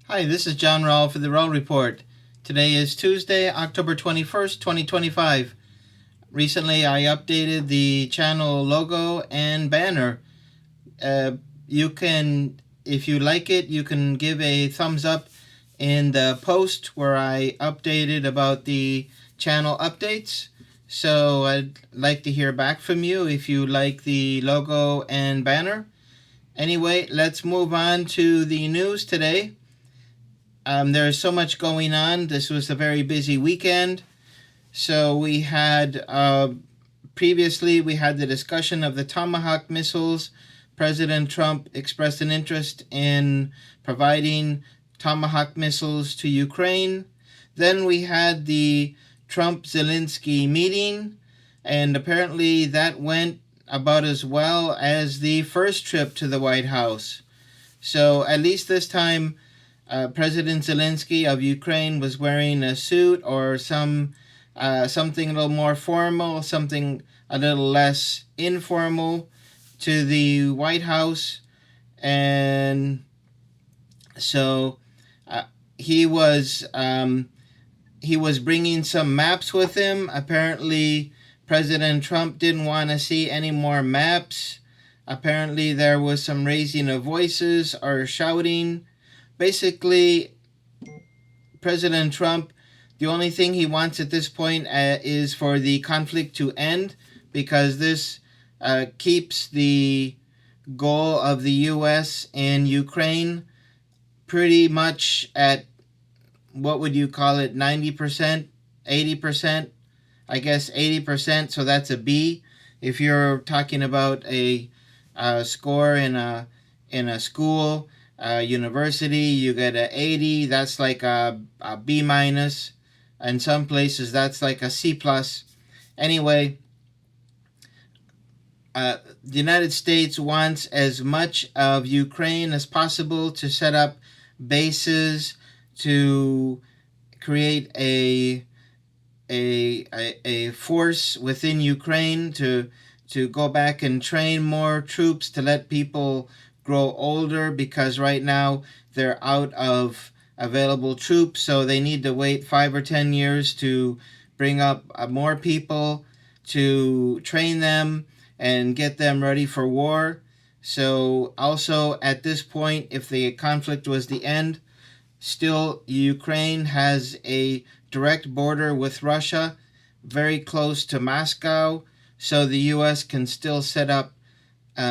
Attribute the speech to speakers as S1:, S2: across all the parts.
S1: Hi, this is John Rowell for the Rowell Report. Today is Tuesday, October 21st, 2025. Recently, I updated the channel logo and banner. You can, if you like it, you can give a thumbs up in the post where I updated about the channel updates. So I'd like to hear back from you if you like the logo and banner. Anyway, let's move on to the news today. There's so much going on. This was a very busy weekend. So we had previously we had the discussion of the Tomahawk missiles. President Trump expressed an interest in providing Tomahawk missiles to Ukraine. Then we had the Trump-Zelensky meeting, and apparently that went about as well as the first trip to the White House. So at least this time, President Zelensky of Ukraine was wearing a suit or something a little more formal, something a little less informal to the White House. And so he was bringing some maps with him. Apparently, President Trump didn't want to see any more maps. Apparently, there was some raising of voices or shouting. Basically, President Trump, the only thing he wants at this point is for the conflict to end, because this keeps the goal of the U.S. in Ukraine pretty much at, what would you call it, 90%, 80%? I guess 80%, so that's a B. If you're talking about a score in a school, university, you get a 80. That's like a B minus. In some places, that's like a C plus. Anyway, the United States wants as much of Ukraine as possible to set up bases, to create a force within Ukraine to go back and train more troops, to let people grow older, because right now they're out of available troops, so they need to wait 5 or 10 years to bring up more people to train them and get them ready for war. So also at this point, if the conflict was the end, still Ukraine has a direct border with Russia, very close to Moscow, so the U.S. can still set up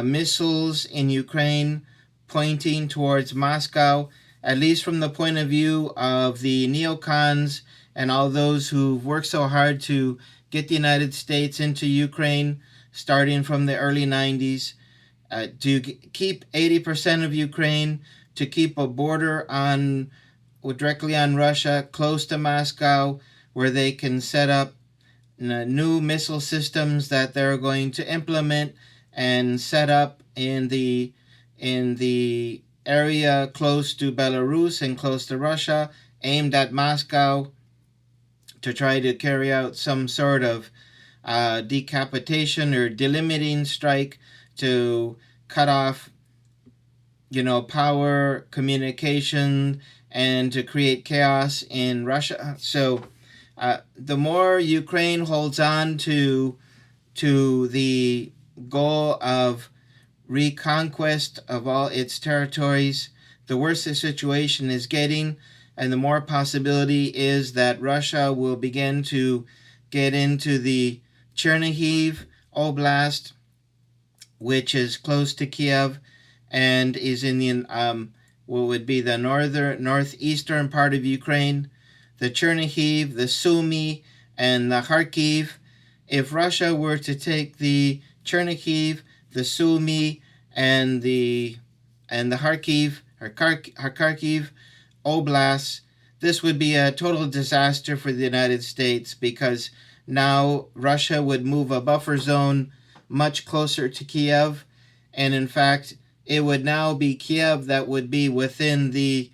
S1: missiles in Ukraine pointing towards Moscow, at least from the point of view of the neocons and all those who've worked so hard to get the United States into Ukraine starting from the early 90s, to keep 80% of Ukraine, to keep a border directly on Russia, close to Moscow, where they can set up new missile systems that they're going to implement and set up in the area close to Belarus and close to Russia, aimed at Moscow, to try to carry out some sort of decapitation or delimiting strike to cut off, power, communication, and to create chaos in Russia. So the more Ukraine holds on to the goal of reconquest of all its territories, the worse the situation is getting, and the more possibility is that Russia will begin to get into the Chernihiv Oblast, which is close to Kiev and is in the what would be the northeastern part of Ukraine, the Chernihiv, the Sumy, and the Kharkiv. If Russia were to take the Chernihiv, the Sumy, and the Kharkiv Oblast, this would be a total disaster for the United States, because now Russia would move a buffer zone much closer to Kiev, and in fact, it would now be Kiev that would be within the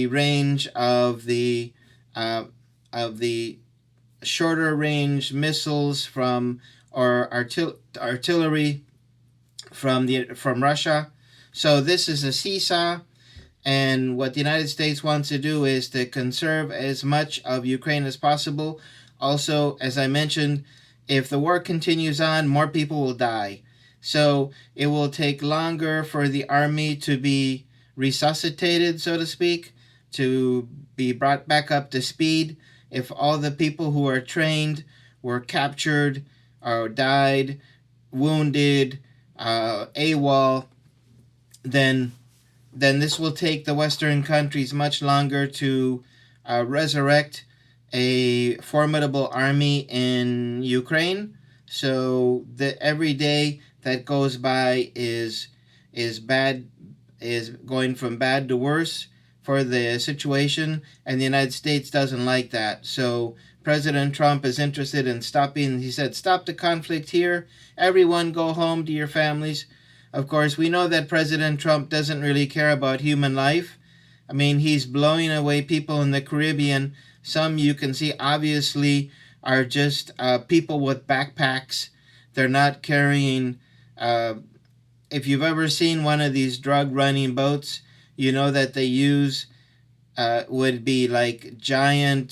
S1: range of the shorter range missiles or artillery from Russia. So this is a seesaw, And what the United States wants to do is to conserve as much of Ukraine as possible. Also, as I mentioned, if the war continues on, more people will die. So it will take longer for the army to be resuscitated, so to speak, to be brought back up to speed. If all the people who are trained were captured or died, wounded, AWOL, then this will take the Western countries much longer to resurrect a formidable army in Ukraine. So every day that goes by is bad, is going from bad to worse for the situation, and the United States doesn't like that. So President Trump is interested in stopping. He said, "Stop the conflict here. Everyone go home to your families." Of course, we know that President Trump doesn't really care about human life. I mean, he's blowing away people in the Caribbean. Some you can see obviously are just people with backpacks. They're not carrying. If you've ever seen one of these drug running boats, you know that they use would be like giant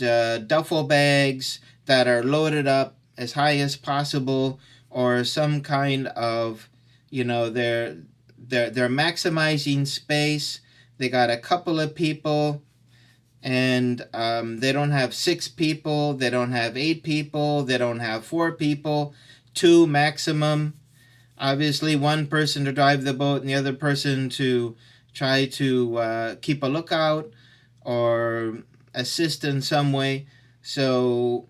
S1: duffel bags that are loaded up as high as possible, or some kind of, they're maximizing space. They got a couple of people, and they don't have 6 people, they don't have 8 people, they don't have 4 people, 2 maximum. Obviously, one person to drive the boat and the other person to try to keep a lookout or assist in some way. So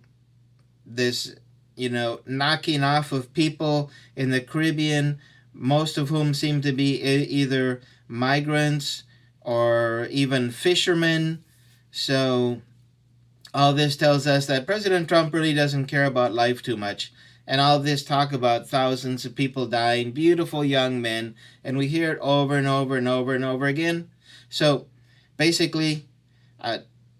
S1: this, knocking off of people in the Caribbean, most of whom seem to be either migrants or even fishermen. So all this tells us that President Trump really doesn't care about life too much. And all this talk about thousands of people dying, beautiful young men, and we hear it over and over and over and over again. So basically,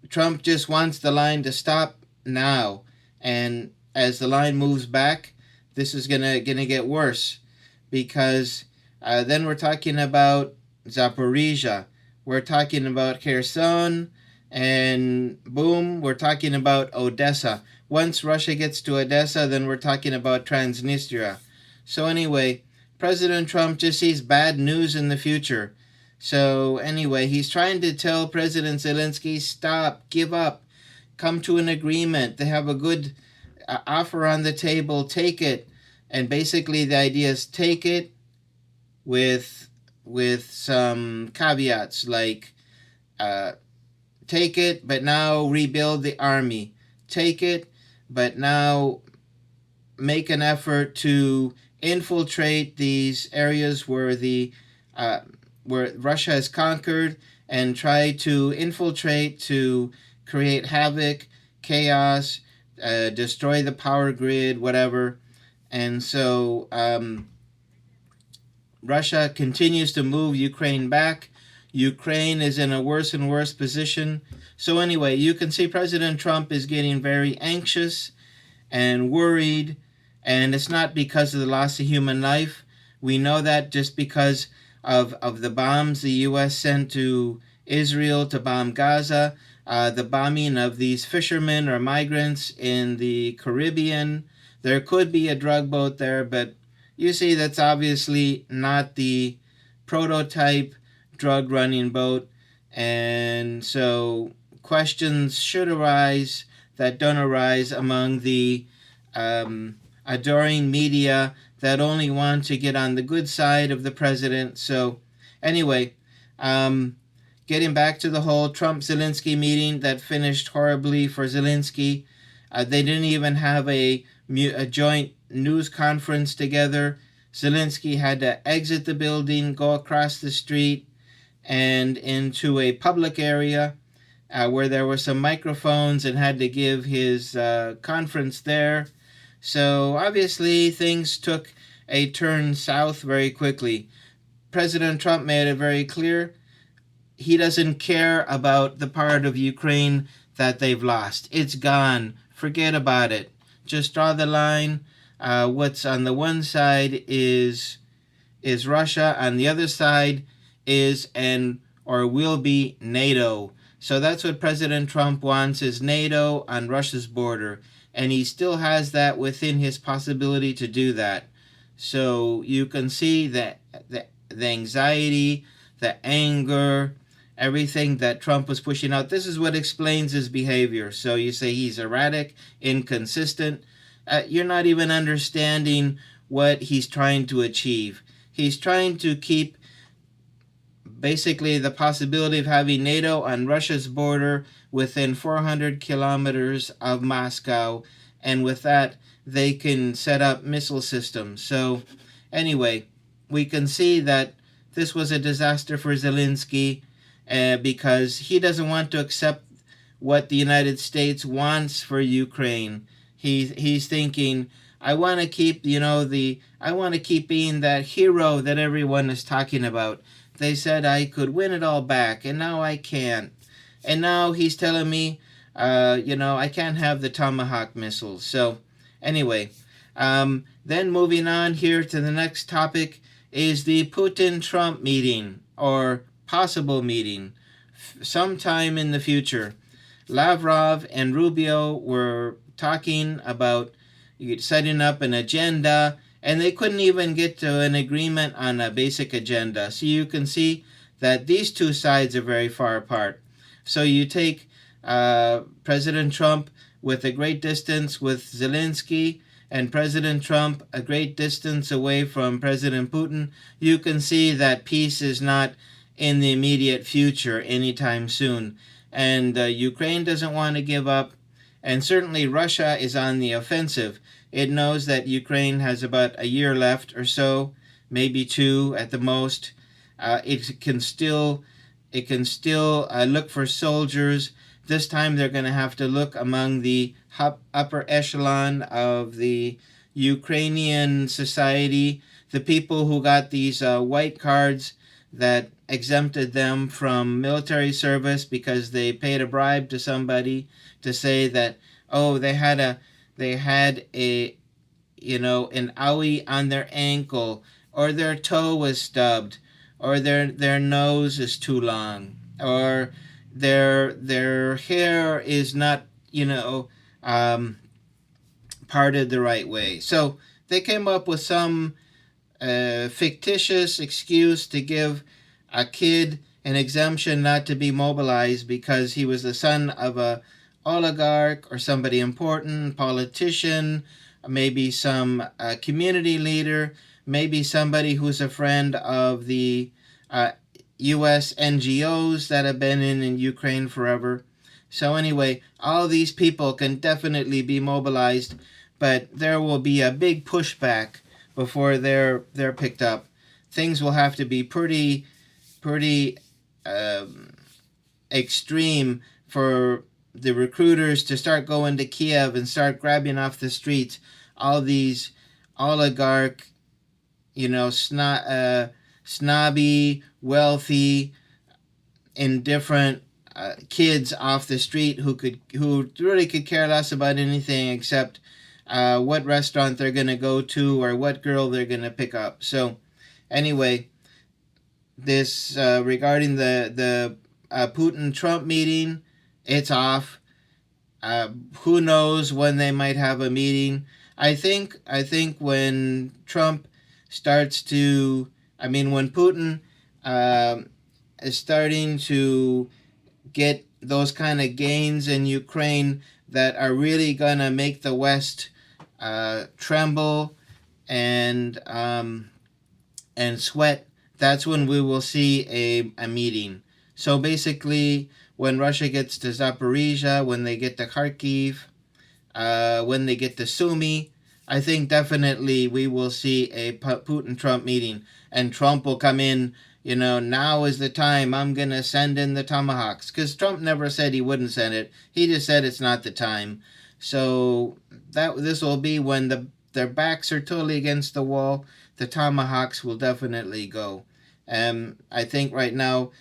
S1: Trump just wants the line to stop now. And as the line moves back, this is gonna get worse, because then we're talking about Zaporizhia, we're talking about Kherson, and boom, we're talking about Odessa. Once Russia gets to Odessa, then we're talking about Transnistria. So anyway, President Trump just sees bad news in the future. So anyway, he's trying to tell President Zelensky, stop, give up, come to an agreement. They have a good offer on the table, take it. And basically the idea is take it with some caveats, like take it, but now rebuild the army. Take it, but now make an effort to infiltrate these areas where where Russia has conquered, and try to infiltrate to create havoc, chaos, destroy the power grid, whatever. And so Russia continues to move Ukraine back. Ukraine is in a worse and worse position. So anyway, you can see President Trump is getting very anxious and worried, and it's not because of the loss of human life. We know that just because of the bombs the U.S. sent to Israel to bomb Gaza, the bombing of these fishermen or migrants in the Caribbean. There could be a drug boat there, but you see that's obviously not the prototype drug running boat. And so questions should arise that don't arise among the adoring media that only want to get on the good side of the president. So anyway, getting back to the whole Trump-Zelensky meeting that finished horribly for Zelensky. They didn't even have a joint news conference together. Zelensky had to exit the building, go across the street, and into a public area where there were some microphones, and had to give his conference there. So obviously things took a turn south very quickly. President Trump made it very clear he doesn't care about the part of Ukraine that they've lost. It's gone. Forget about it. Just draw the line. What's on the one side is Russia. On the other side is, and or will be NATO. So that's what President Trump wants, is NATO on Russia's border. And he still has that within his possibility to do that. So you can see that the anxiety, the anger, everything that Trump was pushing out. This is what explains his behavior. So you say he's erratic, inconsistent. You're not even understanding what he's trying to achieve. He's trying to keep basically the possibility of having NATO on Russia's border within 400 kilometers of Moscow, and with that they can set up missile systems. So anyway, we can see that this was a disaster for Zelensky because he doesn't want to accept what the United States wants for Ukraine. He's thinking, I want to keep, I want to keep being that hero that everyone is talking about. They said I could win it all back, and now I can't. And now he's telling me, I can't have the Tomahawk missiles. So anyway, then moving on here to the next topic is the Putin-Trump meeting, or possible meeting, sometime in the future. Lavrov and Rubio were talking about setting up an agenda, and they couldn't even get to an agreement on a basic agenda. So you can see that these two sides are very far apart. So you take President Trump with a great distance with Zelensky, and President Trump a great distance away from President Putin. You can see that peace is not in the immediate future anytime soon. And Ukraine doesn't want to give up, and certainly Russia is on the offensive. It knows that Ukraine has about a year left or so, maybe 2 at the most. It can still look for soldiers. This time they're going to have to look among the upper echelon of the Ukrainian society, the people who got these white cards that exempted them from military service because they paid a bribe to somebody to say that, they had an owie on their ankle, or their toe was stubbed, or their nose is too long, or their hair is not parted the right way. So they came up with some fictitious excuse to give a kid an exemption not to be mobilized because he was the son of a oligarch or somebody important, politician, maybe some community leader, maybe somebody who's a friend of the U.S. NGOs that have been in Ukraine forever. So anyway, all these people can definitely be mobilized, but there will be a big pushback before they're picked up. Things will have to be pretty extreme for the recruiters to start going to Kiev and start grabbing off the streets all these oligarch, snobby, wealthy, indifferent kids off the street who really could care less about anything except what restaurant they're going to go to or what girl they're going to pick up. So anyway, this regarding the Putin-Trump meeting, it's off. Who knows when they might have a meeting? I think when Trump starts to, when Putin is starting to get those kind of gains in Ukraine that are really going to make the West tremble and sweat, that's when we will see a meeting. So basically, when Russia gets to Zaporizhia, when they get to Kharkiv, when they get to Sumy, I think definitely we will see a Putin-Trump meeting. And Trump will come in, now is the time, I'm going to send in the Tomahawks. Because Trump never said he wouldn't send it. He just said it's not the time. So this will be when their backs are totally against the wall. The Tomahawks will definitely go. I think right now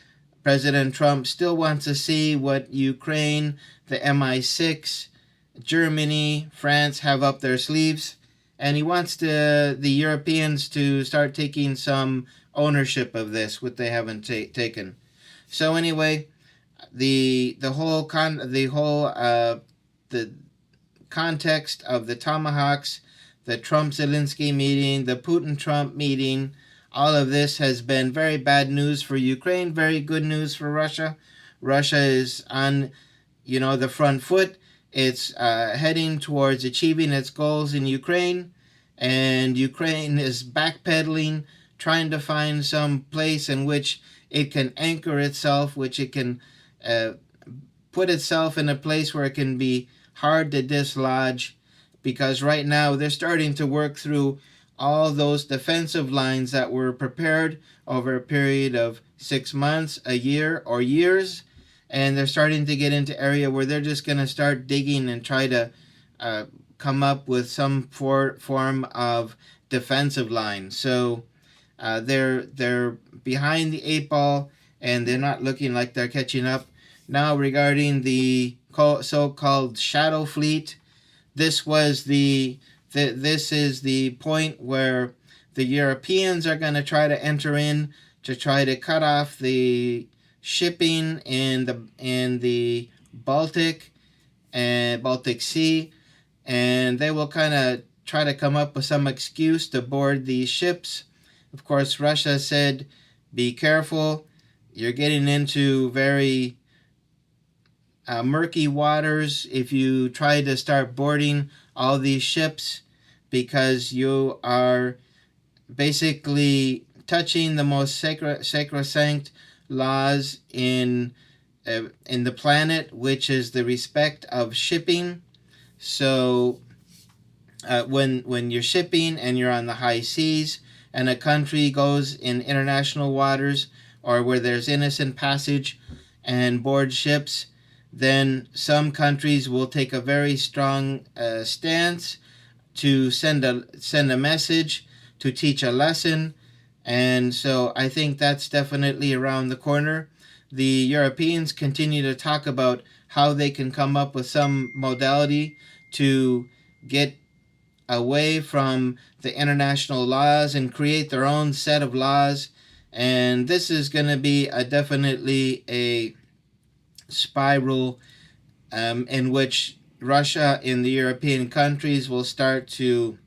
S1: President Trump still wants to see what Ukraine, the MI6, Germany, France have up their sleeves, and he wants the Europeans to start taking some ownership of this, what they haven't taken. So anyway, the context of the Tomahawks, the Trump-Zelensky meeting, the Putin-Trump meeting, all of this has been very bad news for Ukraine, very good news for Russia. Russia is on, the front foot. It's heading towards achieving its goals in Ukraine, and Ukraine is backpedaling, trying to find some place in which it can anchor itself, which it can put itself in a place where it can be hard to dislodge, because right now they're starting to work through all those defensive lines that were prepared over a period of 6 months, a year, or years, and they're starting to get into area where they're just going to start digging and try to come up with some form of defensive line. So they're behind the 8 ball, and they're not looking like they're catching up. Now, regarding the so-called shadow fleet, this is the point where the Europeans are going to try to enter in to try to cut off the shipping in the Baltic and Baltic Sea, and they will kind of try to come up with some excuse to board these ships. Of course, Russia said, be careful, you're getting into very murky waters if you try to start boarding all these ships, because you are basically touching the most sacrosanct laws in the planet, which is the respect of shipping. So when you're shipping and you're on the high seas, and a country goes in international waters or where there's innocent passage and board ships, then some countries will take a very strong stance to send a message, to teach a lesson. And so I think that's definitely around the corner. The Europeans continue to talk about how they can come up with some modality to get away from the international laws and create their own set of laws. And this is going to be definitely a spiral in which Russia and the European countries will start to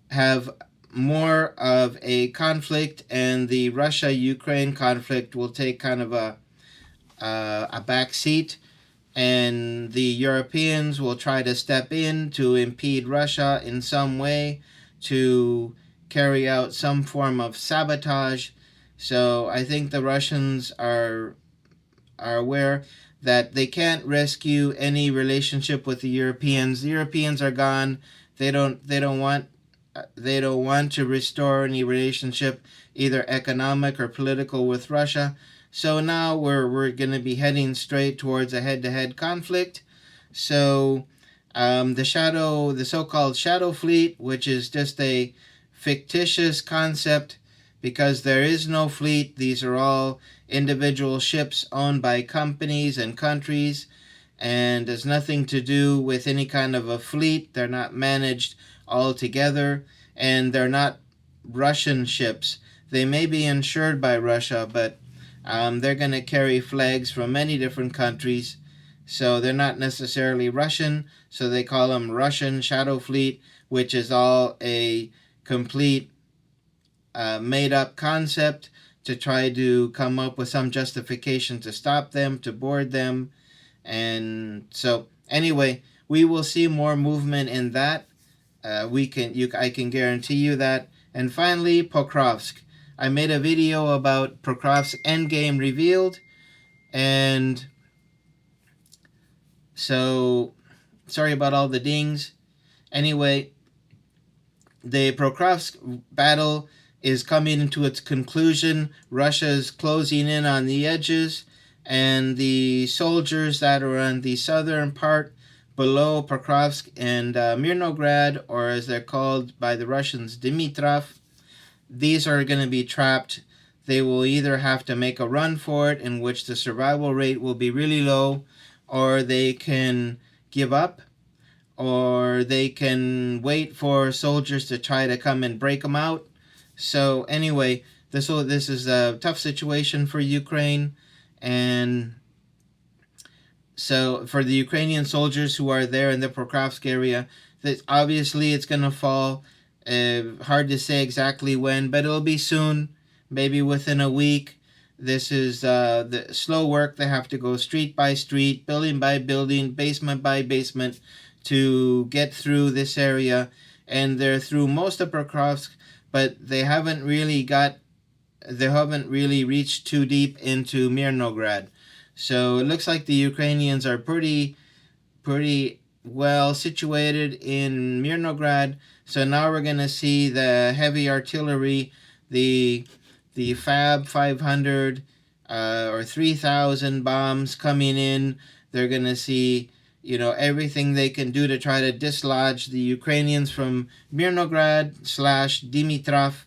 S1: have more of a conflict, and the Russia-Ukraine conflict will take kind of a back seat, and the Europeans will try to step in to impede Russia in some way, to carry out some form of sabotage. So I think the Russians are aware that they can't rescue any relationship with the Europeans. The Europeans are gone. They don't want to restore any relationship, either economic or political, with Russia. So now we're going to be heading straight towards a head-to-head conflict. So the so-called shadow fleet, which is just a fictitious concept because there is no fleet. These are all individual ships owned by companies and countries, and has nothing to do with any kind of a fleet. They're not managed all together, and they're not Russian ships. They may be insured by Russia, but they're going to carry flags from many different countries, so they're not necessarily Russian, so they call them Russian Shadow Fleet, which is all a complete made-up concept to try to come up with some justification to stop them, to board them. And so anyway, we will see more movement in that. I can guarantee you that. And finally, Pokrovsk. I made a video about Pokrovsk endgame revealed, and so sorry about all the dings. Anyway, the Pokrovsk battle is coming into its conclusion. Russia's closing in on the edges, and the soldiers that are on the southern part below Pokrovsk and Mirnograd, or as they're called by the Russians, Dimitrov, these are going to be trapped. They will either have to make a run for it, in which the survival rate will be really low, or they can give up, or they can wait for soldiers to try to come and break them out. So anyway, this is a tough situation for Ukraine. And so for the Ukrainian soldiers who are there in the Pokrovsk area, that obviously it's going to fall. Hard to say exactly when, but it'll be soon, maybe within a week. This is the slow work. They have to go street by street, building by building, basement by basement to get through this area. And they're through most of Pokrovsk, but they haven't really reached too deep into Mirnograd. So it looks like the Ukrainians are pretty well situated in Mirnograd. So now we're going to see the heavy artillery, the Fab 500 or 3,000 bombs coming in. They're going to see, everything they can do to try to dislodge the Ukrainians from Mirnograd / Dimitrov.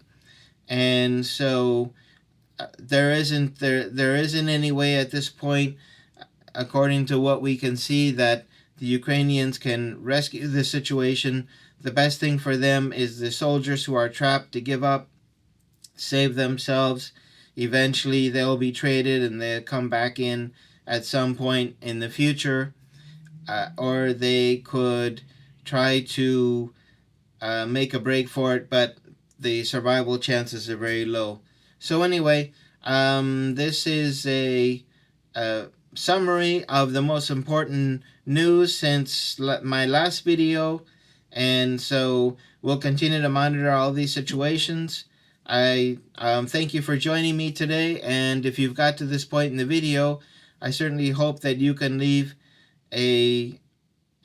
S1: And so there isn't any way at this point, according to what we can see, that the Ukrainians can rescue the situation. The best thing for them is the soldiers who are trapped to give up, save themselves. Eventually they'll be traded and they'll come back in at some point in the future, or they could try to make a break for it, but the survival chances are very low. So anyway, this is a summary of the most important news since my last video, and so we'll continue to monitor all these situations. I thank you for joining me today, and if you've got to this point in the video, I certainly hope that you can leave a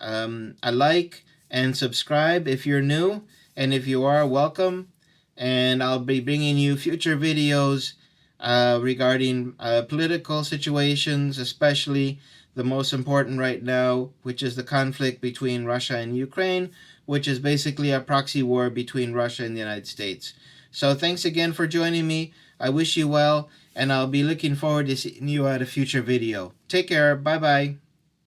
S1: like and subscribe if you're new, and if you are, welcome. And I'll be bringing you future videos regarding political situations, especially the most important right now, which is the conflict between Russia and Ukraine, which is basically a proxy war between Russia and the United States. So thanks again for joining me. I wish you well, and I'll be looking forward to seeing you at a future video. Take care. Bye-bye.